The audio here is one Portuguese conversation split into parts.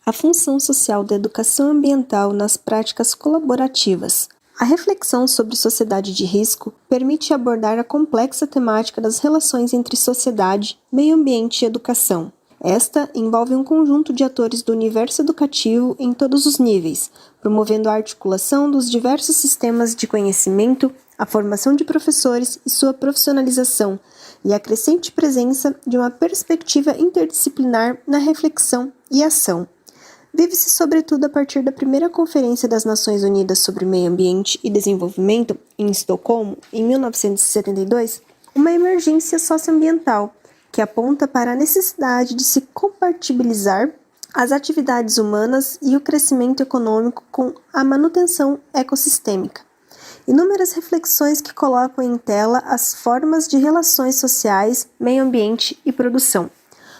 A função social da educação ambiental nas práticas colaborativas. A reflexão sobre sociedade de risco permite abordar a complexa temática das relações entre sociedade, meio ambiente e educação. Esta envolve um conjunto de atores do universo educativo em todos os níveis, promovendo a articulação dos diversos sistemas de conhecimento, a formação de professores e sua profissionalização, e a crescente presença de uma perspectiva interdisciplinar na reflexão e ação. Vive-se sobretudo a partir da primeira Conferência das Nações Unidas sobre Meio Ambiente e Desenvolvimento, em Estocolmo, em 1972, uma emergência socioambiental que aponta para a necessidade de se compatibilizar as atividades humanas e o crescimento econômico com a manutenção ecossistêmica. Inúmeras reflexões que colocam em tela as formas de relações sociais, meio ambiente e produção.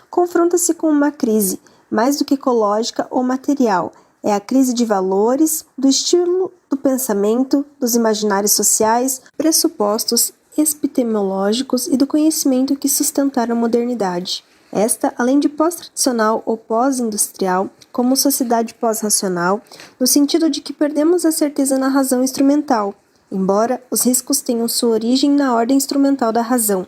Confronta-se com uma crise, mais do que ecológica ou material, é a crise de valores, do estilo do pensamento, dos imaginários sociais, pressupostos epistemológicos e do conhecimento que sustentaram a modernidade. Esta, além de pós-tradicional ou pós-industrial, como sociedade pós-racional, no sentido de que perdemos a certeza na razão instrumental, embora os riscos tenham sua origem na ordem instrumental da razão.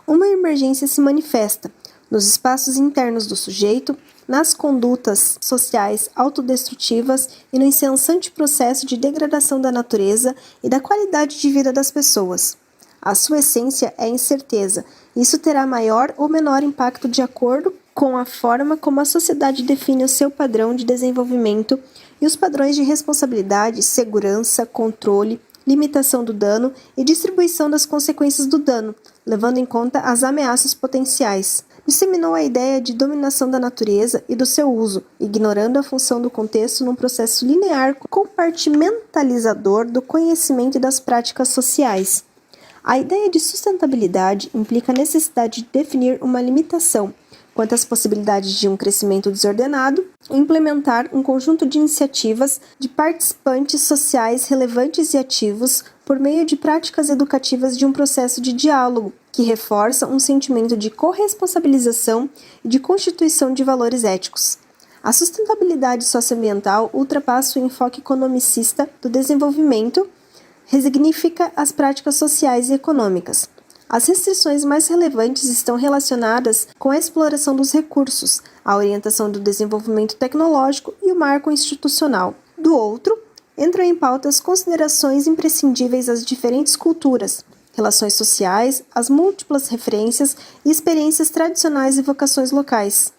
Uma emergência se manifesta nos espaços internos do sujeito, nas condutas sociais autodestrutivas e no incessante processo de degradação da natureza e da qualidade de vida das pessoas. A sua essência é incerteza, e isso terá maior ou menor impacto de acordo com a forma como a sociedade define o seu padrão de desenvolvimento e os padrões de responsabilidade, segurança, controle, limitação do dano e distribuição das consequências do dano, levando em conta as ameaças potenciais. Disseminou a ideia de dominação da natureza e do seu uso, ignorando a função do contexto num processo linear compartimentalizador do conhecimento e das práticas sociais. A ideia de sustentabilidade implica a necessidade de definir uma limitação quanto às possibilidades de um crescimento desordenado e implementar um conjunto de iniciativas de participantes sociais relevantes e ativos por meio de práticas educativas de um processo de diálogo que reforça um sentimento de corresponsabilização e de constituição de valores éticos. A sustentabilidade socioambiental ultrapassa o enfoque economicista do desenvolvimento, resignifica as práticas sociais e econômicas. As restrições mais relevantes estão relacionadas com a exploração dos recursos, a orientação do desenvolvimento tecnológico e o marco institucional. Do outro, entram em pauta as considerações imprescindíveis às diferentes culturas, relações sociais, as múltiplas referências e experiências tradicionais e vocações locais,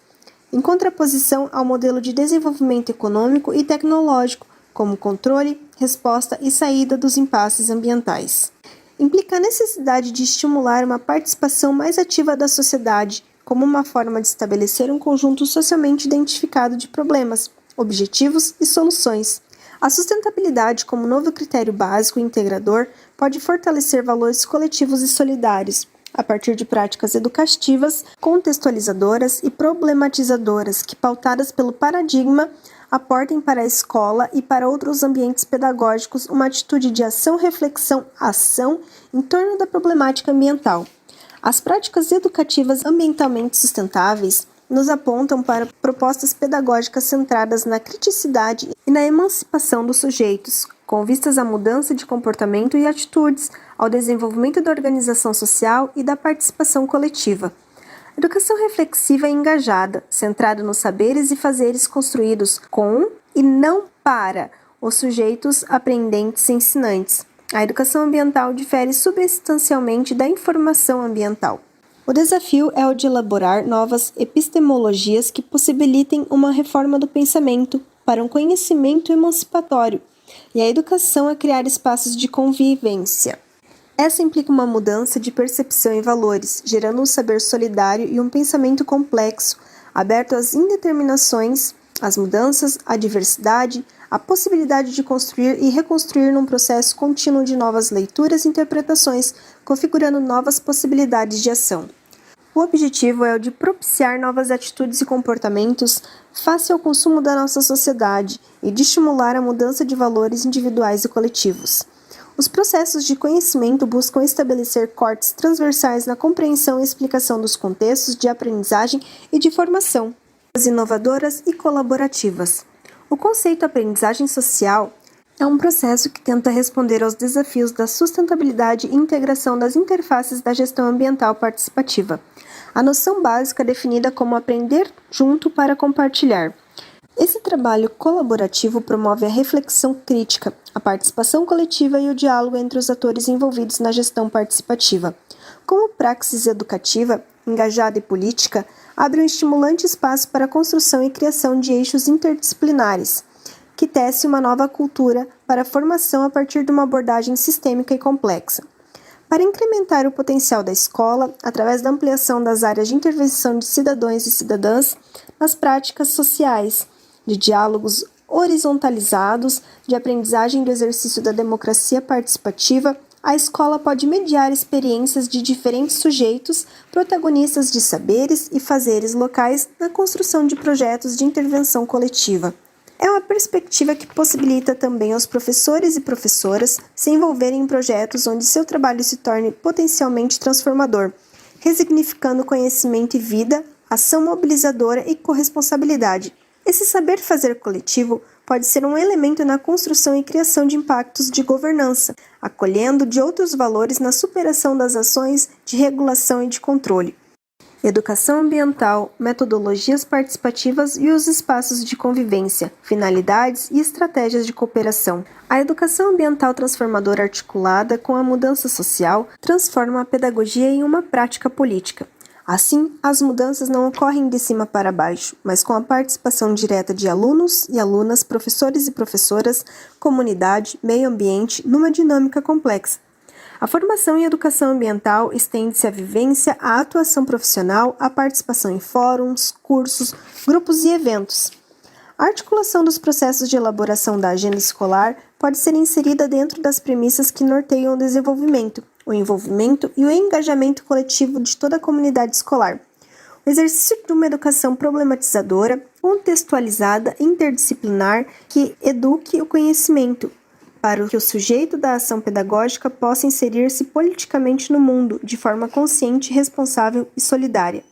em contraposição ao modelo de desenvolvimento econômico e tecnológico, como controle, resposta e saída dos impasses ambientais. Implica a necessidade de estimular uma participação mais ativa da sociedade, como uma forma de estabelecer um conjunto socialmente identificado de problemas, objetivos e soluções. A sustentabilidade, como novo critério básico e integrador, pode fortalecer valores coletivos e solidários, a partir de práticas educativas, contextualizadoras e problematizadoras que, pautadas pelo paradigma, aportem para a escola e para outros ambientes pedagógicos uma atitude de ação, reflexão, ação em torno da problemática ambiental. As práticas educativas ambientalmente sustentáveis nos apontam para propostas pedagógicas centradas na criticidade e na emancipação dos sujeitos, com vistas à mudança de comportamento e atitudes, ao desenvolvimento da organização social e da participação coletiva. Educação reflexiva e engajada, centrada nos saberes e fazeres construídos com e não para os sujeitos aprendentes e ensinantes. A educação ambiental difere substancialmente da informação ambiental. O desafio é o de elaborar novas epistemologias que possibilitem uma reforma do pensamento para um conhecimento emancipatório, e a educação é criar espaços de convivência. Essa implica uma mudança de percepção e valores, gerando um saber solidário e um pensamento complexo, aberto às indeterminações, às mudanças, à diversidade, à possibilidade de construir e reconstruir num processo contínuo de novas leituras e interpretações, configurando novas possibilidades de ação. O objetivo é o de propiciar novas atitudes e comportamentos face ao consumo da nossa sociedade e de estimular a mudança de valores individuais e coletivos. Os processos de conhecimento buscam estabelecer cortes transversais na compreensão e explicação dos contextos de aprendizagem e de formação. inovadoras e colaborativas. O conceito aprendizagem social é um processo que tenta responder aos desafios da sustentabilidade e integração das interfaces da gestão ambiental participativa. A noção básica é definida como aprender junto para compartilhar. Esse trabalho colaborativo promove a reflexão crítica, a participação coletiva e o diálogo entre os atores envolvidos na gestão participativa. Como praxis educativa, engajada e política, abre um estimulante espaço para a construção e criação de eixos interdisciplinares, que tece uma nova cultura para a formação a partir de uma abordagem sistêmica e complexa. Para incrementar o potencial da escola, através da ampliação das áreas de intervenção de cidadãos e cidadãs nas práticas sociais, de diálogos horizontalizados, de aprendizagem do exercício da democracia participativa, a escola pode mediar experiências de diferentes sujeitos, protagonistas de saberes e fazeres locais na construção de projetos de intervenção coletiva. É uma perspectiva que possibilita também aos professores e professoras se envolverem em projetos onde seu trabalho se torne potencialmente transformador, resignificando conhecimento e vida, ação mobilizadora e corresponsabilidade. Esse saber fazer coletivo pode ser um elemento na construção e criação de impactos de governança, acolhendo de outros valores na superação das ações de regulação e de controle. Educação ambiental, metodologias participativas e os espaços de convivência, finalidades e estratégias de cooperação. A educação ambiental transformadora articulada com a mudança social transforma a pedagogia em uma prática política. Assim, as mudanças não ocorrem de cima para baixo, mas com a participação direta de alunos e alunas, professores e professoras, comunidade, meio ambiente, numa dinâmica complexa. A formação em educação ambiental estende-se à vivência, à atuação profissional, à participação em fóruns, cursos, grupos e eventos. A articulação dos processos de elaboração da agenda escolar pode ser inserida dentro das premissas que norteiam o desenvolvimento, o envolvimento e o engajamento coletivo de toda a comunidade escolar. O exercício de uma educação problematizadora, contextualizada, interdisciplinar, que eduque o conhecimento, para que o sujeito da ação pedagógica possa inserir-se politicamente no mundo de forma consciente, responsável e solidária.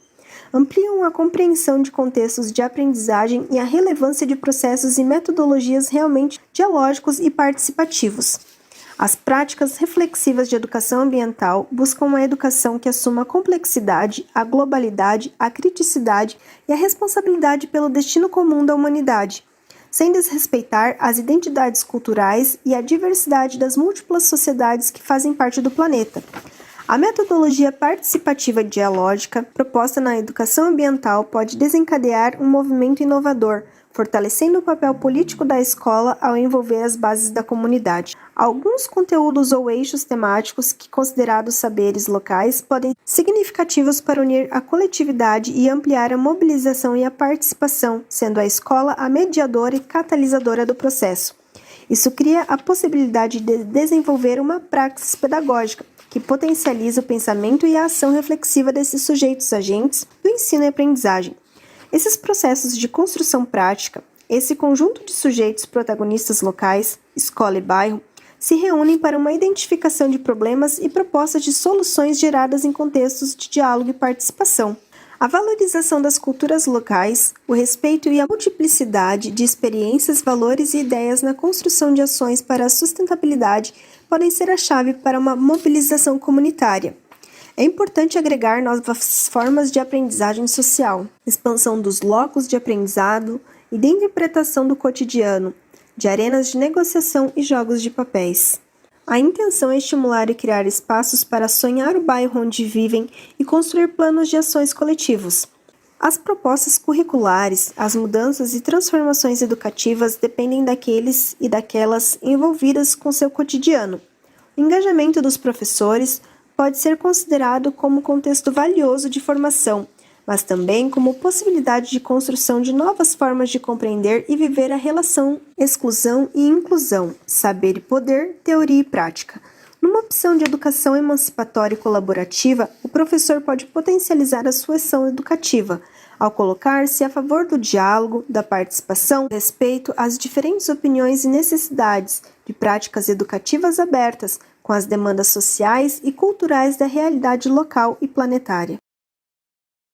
Ampliam a compreensão de contextos de aprendizagem e a relevância de processos e metodologias realmente dialógicos e participativos. As práticas reflexivas de educação ambiental buscam uma educação que assuma a complexidade, a globalidade, a criticidade e a responsabilidade pelo destino comum da humanidade, sem desrespeitar as identidades culturais e a diversidade das múltiplas sociedades que fazem parte do planeta. A metodologia participativa dialógica proposta na educação ambiental pode desencadear um movimento inovador, fortalecendo o papel político da escola ao envolver as bases da comunidade. Alguns conteúdos ou eixos temáticos que, considerados saberes locais, podem ser significativos para unir a coletividade e ampliar a mobilização e a participação, sendo a escola a mediadora e catalisadora do processo. Isso cria a possibilidade de desenvolver uma praxis pedagógica, que potencializa o pensamento e a ação reflexiva desses sujeitos agentes do ensino e aprendizagem. Esses processos de construção prática, esse conjunto de sujeitos protagonistas locais, escola e bairro, se reúnem para uma identificação de problemas e propostas de soluções geradas em contextos de diálogo e participação. A valorização das culturas locais, o respeito e a multiplicidade de experiências, valores e ideias na construção de ações para a sustentabilidade podem ser a chave para uma mobilização comunitária. É importante agregar novas formas de aprendizagem social, expansão dos locos de aprendizado e de interpretação do cotidiano, de arenas de negociação e jogos de papéis. A intenção é estimular e criar espaços para sonhar o bairro onde vivem e construir planos de ações coletivos. As propostas curriculares, as mudanças e transformações educativas dependem daqueles e daquelas envolvidas com seu cotidiano. O engajamento dos professores pode ser considerado como contexto valioso de formação, mas também como possibilidade de construção de novas formas de compreender e viver a relação exclusão e inclusão, saber e poder, teoria e prática. Numa opção de educação emancipatória e colaborativa, o professor pode potencializar a sua ação educativa, ao colocar-se a favor do diálogo, da participação, do respeito às diferentes opiniões e necessidades, de práticas educativas abertas, com as demandas sociais e culturais da realidade local e planetária.